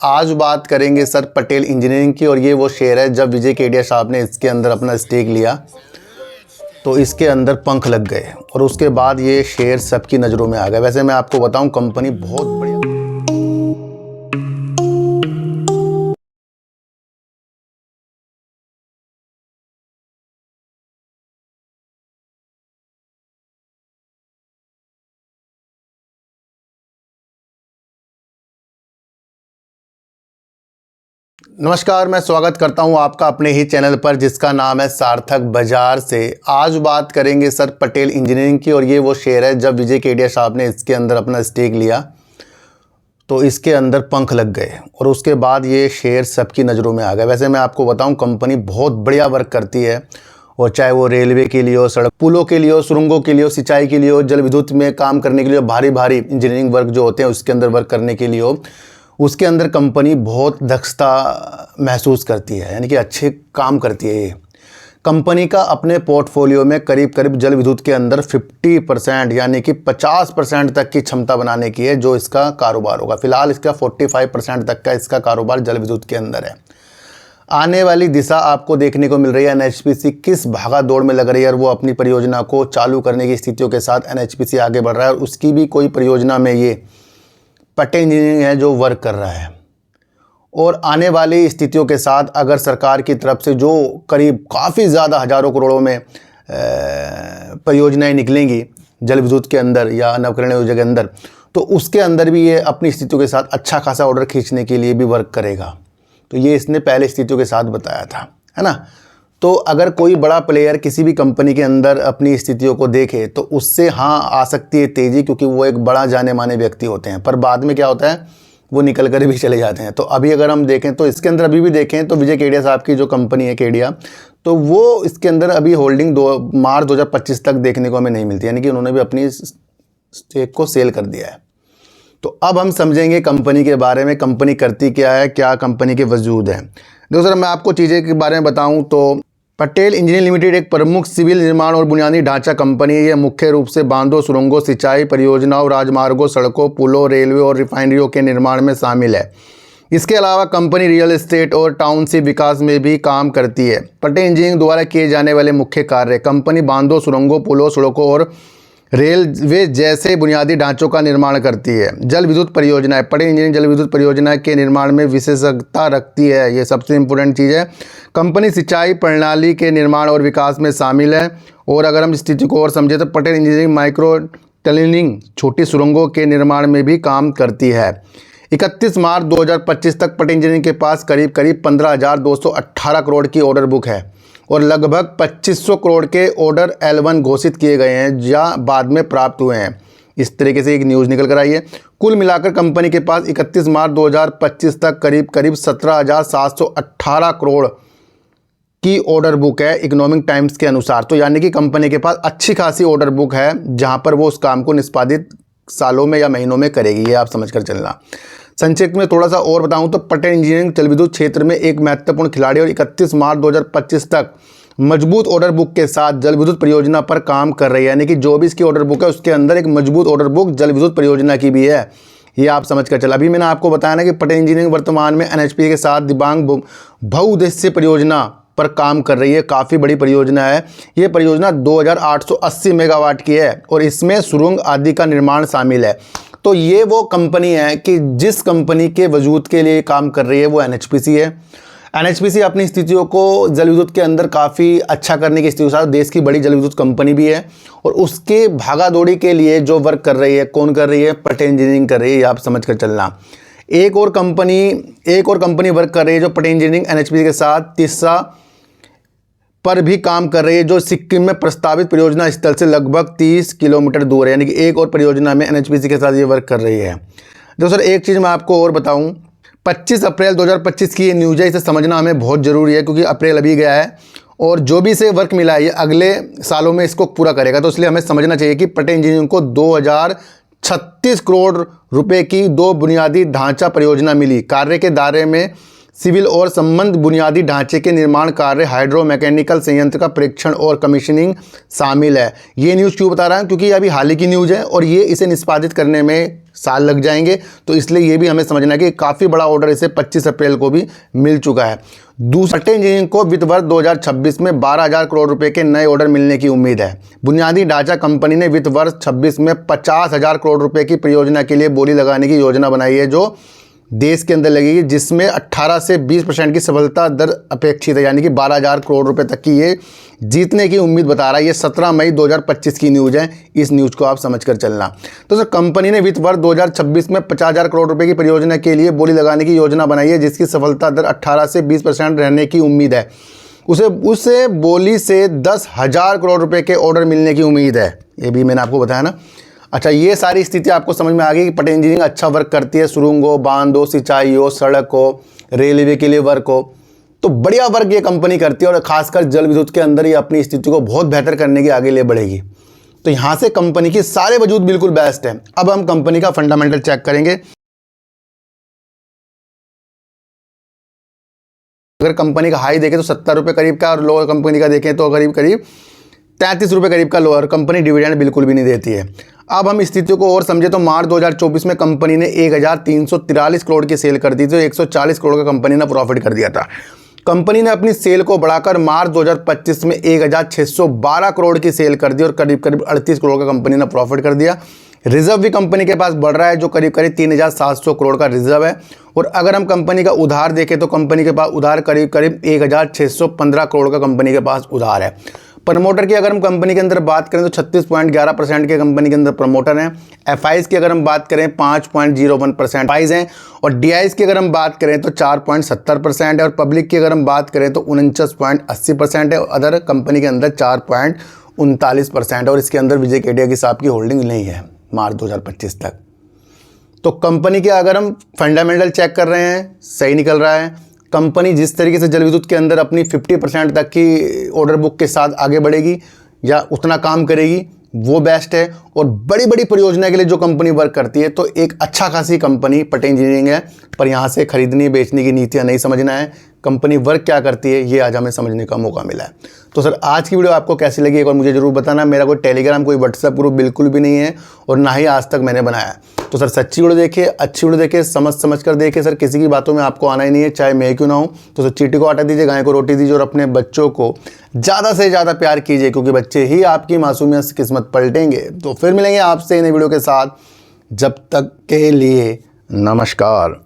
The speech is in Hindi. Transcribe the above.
आज बात करेंगे सर पटेल इंजीनियरिंग की। और ये वो शेयर है जब विजय केडिया साहब ने इसके अंदर अपना स्टेक लिया तो इसके अंदर पंख लग गए और उसके बाद ये शेयर सबकी नज़रों में आ गया। वैसे मैं आपको बताऊं, कंपनी बहुत बढ़िया। नमस्कार, मैं स्वागत करता हूं आपका अपने ही चैनल पर जिसका नाम है सार्थक बाजार से। आज बात करेंगे सर पटेल इंजीनियरिंग की। और ये वो शेयर है जब विजय केडिया साहब ने इसके अंदर अपना स्टेक लिया तो इसके अंदर पंख लग गए और उसके बाद ये शेयर सबकी नज़रों में आ गया। वैसे मैं आपको बताऊं, कंपनी बहुत बढ़िया वर्क करती है। और चाहे वो रेलवे के लिए हो, सड़क पुलों के लिए हो, सुरंगों के लिए हो, सिंचाई के लिए हो, जल विद्युत में काम करने के लिए, भारी भारी इंजीनियरिंग वर्क जो होते हैं उसके अंदर वर्क करने के लिए हो, उसके अंदर कंपनी बहुत दक्षता महसूस करती है, यानी कि अच्छे काम करती है। ये कंपनी का अपने पोर्टफोलियो में करीब करीब जल विद्युत के अंदर 50% यानी कि 50% तक की क्षमता बनाने की है जो इसका कारोबार होगा। फिलहाल इसका 45% तक का इसका कारोबार जल विद्युत के अंदर है। आने वाली दिशा आपको देखने को मिल रही है। एनएचपीसी किस भागा दौड़ में लग रही है और वो अपनी परियोजना को चालू करने की स्थितियों के साथ एनएचपीसी आगे बढ़ रहा है। और उसकी भी कोई परियोजना में ये पटेल इंजीनियरिंग है जो वर्क कर रहा है। और आने वाली स्थितियों के साथ अगर सरकार की तरफ से जो करीब काफ़ी ज़्यादा हज़ारों करोड़ों में परियोजनाएं निकलेंगी जल विद्युत के अंदर या नवकरणीय ऊर्जा के अंदर, तो उसके अंदर भी ये अपनी स्थितियों के साथ अच्छा खासा ऑर्डर खींचने के लिए भी वर्क करेगा। तो ये इसने पहले स्थितियों के साथ बताया था, है ना। तो अगर कोई बड़ा प्लेयर किसी भी कंपनी के अंदर अपनी स्थितियों को देखे तो उससे हाँ आ सकती है तेज़ी, क्योंकि वो एक बड़ा जाने माने व्यक्ति होते हैं। पर बाद में क्या होता है, वो निकल कर भी चले जाते हैं। तो अभी अगर हम देखें तो इसके अंदर अभी भी देखें तो विजय केडिया साहब की जो कंपनी है केडिया, तो वो इसके अंदर अभी होल्डिंग मार्च 2025 तक देखने को हमें नहीं मिलती, यानी कि उन्होंने भी अपनी स्टेक को सेल कर दिया है। तो अब हम समझेंगे कंपनी के बारे में, कंपनी करती क्या है, क्या कंपनी के वजूद है। देखो सर, मैं आपको चीज़ें के बारे में बताऊं तो पटेल इंजीनियरिंग लिमिटेड एक प्रमुख सिविल निर्माण और बुनियादी ढांचा कंपनी है। यह मुख्य रूप से बांधों, सुरंगों, सिंचाई परियोजनाओं, राजमार्गों, सड़कों, पुलों, रेलवे और रिफाइनरियों के निर्माण में शामिल है। इसके अलावा कंपनी रियल एस्टेट और टाउनशिप विकास में भी काम करती है। पटेल इंजीनियरिंग द्वारा किए जाने वाले मुख्य कार्य: कंपनी बांधों, सुरंगों, पुलों, सड़कों और रेलवे जैसे बुनियादी ढांचों का निर्माण करती है। जल विद्युत परियोजनाएं: पटेल इंजीनियरिंग जल विद्युत परियोजना के निर्माण में विशेषज्ञता रखती है। ये सबसे इम्पोर्टेंट चीज़ है। कंपनी सिंचाई प्रणाली के निर्माण और विकास में शामिल है। और अगर हम स्थिति को और समझें तो पटेल इंजीनियरिंग माइक्रो टनलिंग, छोटी सुरंगों के निर्माण में भी काम करती है। 31 मार्च 2025 तक पटेल इंजीनियरिंग के पास करीब करीब 15,218 करोड़ की ऑर्डर बुक है और लगभग 2500 करोड़ के ऑर्डर L1 घोषित किए गए हैं या बाद में प्राप्त हुए हैं। इस तरीके से एक न्यूज़ निकल कर आई है। कुल मिलाकर कंपनी के पास 31 मार्च 2025 तक करीब करीब 17,718 करोड़ की ऑर्डर बुक है इकोनॉमिक टाइम्स के अनुसार। तो यानी कि कंपनी के पास अच्छी खासी ऑर्डर बुक है जहां पर वो उस काम को निष्पादित सालों में या महीनों में करेगी। ये आप समझ कर चलना। संक्षेप में थोड़ा सा और बताऊं तो पटेल इंजीनियरिंग जल विद्युत क्षेत्र में एक महत्वपूर्ण खिलाड़ी और 31 मार्च 2025 तक मजबूत ऑर्डर बुक के साथ जल विद्युत परियोजना पर काम कर रही है। यानी कि जो भी इसकी ऑर्डर बुक है उसके अंदर एक मजबूत ऑर्डर बुक जल विद्युत परियोजना की भी है। ये आप समझ कर चला। अभी मैंने आपको बताया ना कि पटेल इंजीनियरिंग वर्तमान में एनएचपीसी के साथ दिबांग बहुउद्देश्य परियोजना पर काम कर रही है। काफ़ी बड़ी परियोजना है। ये परियोजना 2880 मेगावाट की है और इसमें सुरंग आदि का निर्माण शामिल है। तो ये वो कंपनी है कि जिस कंपनी के वजूद के लिए काम कर रही है वो एनएचपीसी है। एनएचपीसी अपनी स्थितियों को जल विद्युत के अंदर काफ़ी अच्छा करने की स्थिति के साथ देश की बड़ी जल विद्युत कंपनी भी है। और उसके भागादौड़ी के लिए जो वर्क कर रही है, कौन कर रही है? पटेल इंजीनियरिंग कर रही है। ये आप समझ कर चलना। एक और कंपनी वर्क कर रही है जो पटेल इंजीनियरिंग एनएचपीसी के साथ तीसरा पर भी काम कर रही है, जो सिक्किम में प्रस्तावित परियोजना स्थल से लगभग 30 किलोमीटर दूर है। यानी कि एक और परियोजना में एनएचपीसी के साथ ये वर्क कर रही है। तो सर एक चीज़ मैं आपको और बताऊं, 25 अप्रैल 2025 की ये न्यूज़ है। इसे समझना हमें बहुत ज़रूरी है क्योंकि अप्रैल अभी गया है और जो भी इसे वर्क मिला है ये अगले सालों में इसको पूरा करेगा। तो इसलिए हमें समझना चाहिए कि पटेल इंजीनियरिंग को 2036 करोड़ रुपये की 2 बुनियादी ढांचा परियोजना मिली। कार्य के दायरे में सिविल और संबंध बुनियादी ढांचे के निर्माण कार्य, हाइड्रो मैकेनिकल संयंत्र का परीक्षण और कमीशनिंग शामिल है। ये न्यूज़ क्यों बता रहा हूँ? क्योंकि अभी हाल ही की न्यूज़ है और ये इसे निष्पादित करने में साल लग जाएंगे। तो इसलिए ये भी हमें समझना है कि काफ़ी बड़ा ऑर्डर इसे 25 अप्रैल को भी मिल चुका है। दूसरा, इंजीनियरिंग को वित्त वर्ष 2026 में 12,000 करोड़ रुपए के नए ऑर्डर मिलने की उम्मीद है। बुनियादी ढांचा कंपनी ने वित्त वर्ष 26 में 50,000 करोड़ रुपए की परियोजना के लिए बोली लगाने की योजना बनाई है, जो देश के अंदर लगेगी, जिसमें 18 से 20% की सफलता दर अपेक्षित है, यानी कि 12,000 करोड़ रुपए तक की ये जीतने की उम्मीद बता रहा है। ये 17 मई 2025 की न्यूज़ है, इस न्यूज़ को आप समझ कर चलना। तो सर, कंपनी ने वित्त वर्ष 2026 में 50,000 करोड़ रुपए की परियोजना के लिए बोली लगाने की योजना बनाई है, जिसकी सफलता दर 18 से 20% रहने की उम्मीद है। उसे बोली से 10,000 करोड़ रुपए के ऑर्डर मिलने की उम्मीद है। ये भी मैंने आपको बताया ना। अच्छा, ये सारी स्थिति आपको समझ में आ गई कि पटेल इंजीनियरिंग अच्छा वर्क करती है। सुरंग हो, बांध हो, सिंचाई हो, सड़क हो, रेलवे के लिए वर्क हो, तो बढ़िया वर्क ये कंपनी करती है और खासकर जल विद्युत के अंदर ये अपनी स्थिति को बहुत बेहतर करने की आगे ले बढ़ेगी। तो यहाँ से कंपनी की सारे वजूद बिल्कुल बेस्ट है। अब हम कंपनी का फंडामेंटल चेक करेंगे। अगर कंपनी का हाई देखें तो 70 रुपये करीब का, और लोअर कंपनी का देखें तो करीब 33 रुपये करीब का लोअर। कंपनी डिविडेंड बिल्कुल भी नहीं देती है। अब हम स्थितियों को और समझे तो मार्च 2024 में कंपनी ने 1,343 करोड़ की सेल कर दी थी, 140 करोड़ का कंपनी ने प्रॉफिट कर दिया था। कंपनी ने अपनी सेल को बढ़ाकर मार्च 2025 में 1,612 करोड़ की सेल कर दी और करीब 38 करोड़ का कंपनी ने प्रॉफिट कर दिया। रिजर्व भी कंपनी के पास बढ़ रहा है, जो करीब 3,700 करोड़ का रिजर्व है। और अगर हम कंपनी का उधार देखें तो कंपनी के पास उधार करीब 1,615 करोड़ का कंपनी के पास उधार है। प्रमोटर की अगर हम कंपनी के अंदर बात करें तो 36.11% के कंपनी के अंदर प्रमोटर हैं। एफआईज की अगर हम बात करें 5.01% एफआईज हैं, और डीआईज की अगर हम बात करें तो 4.70% है, और पब्लिक की अगर हम बात करें तो 49.80% है, और अदर कंपनी के अंदर 4.39% है। और इसके अंदर विजय केडिया की साहब की होल्डिंग नहीं है मार्च 2025 तक। तो कंपनी के अगर हम फंडामेंटल चेक कर रहे हैं, सही निकल रहा है। कंपनी जिस तरीके से जल विद्युत के अंदर अपनी 50% तक की ऑर्डर बुक के साथ आगे बढ़ेगी या उतना काम करेगी, वो बेस्ट है। और बड़ी बड़ी परियोजना के लिए जो कंपनी वर्क करती है, तो एक अच्छा खासी कंपनी पटेल इंजीनियरिंग है। पर यहाँ से खरीदने बेचने की नीतियाँ नहीं समझना है, कंपनी वर्क क्या करती है ये आज हमें समझने का मौका मिला है। तो सर, आज की वीडियो आपको कैसी लगी एक बार मुझे जरूर बताना। मेरा कोई टेलीग्राम, कोई व्हाट्सएप ग्रुप बिल्कुल भी नहीं है, और ना ही आज तक मैंने बनाया। तो सर, सच्ची वीडियो देखिए, अच्छी वीडियो देखिए, समझ कर देखिए। सर, किसी की बातों में आपको आना ही नहीं है, चाहे मैं क्यों ना हूँ। तो सर, चींटी को आटा दीजिए, गाय को रोटी दीजिए, और अपने बच्चों को ज़्यादा से ज़्यादा प्यार कीजिए, क्योंकि बच्चे ही आपकी मासूमियत से किस्मत पलटेंगे। तो फिर मिलेंगे आपसे नई वीडियो के साथ, जब तक के लिए नमस्कार।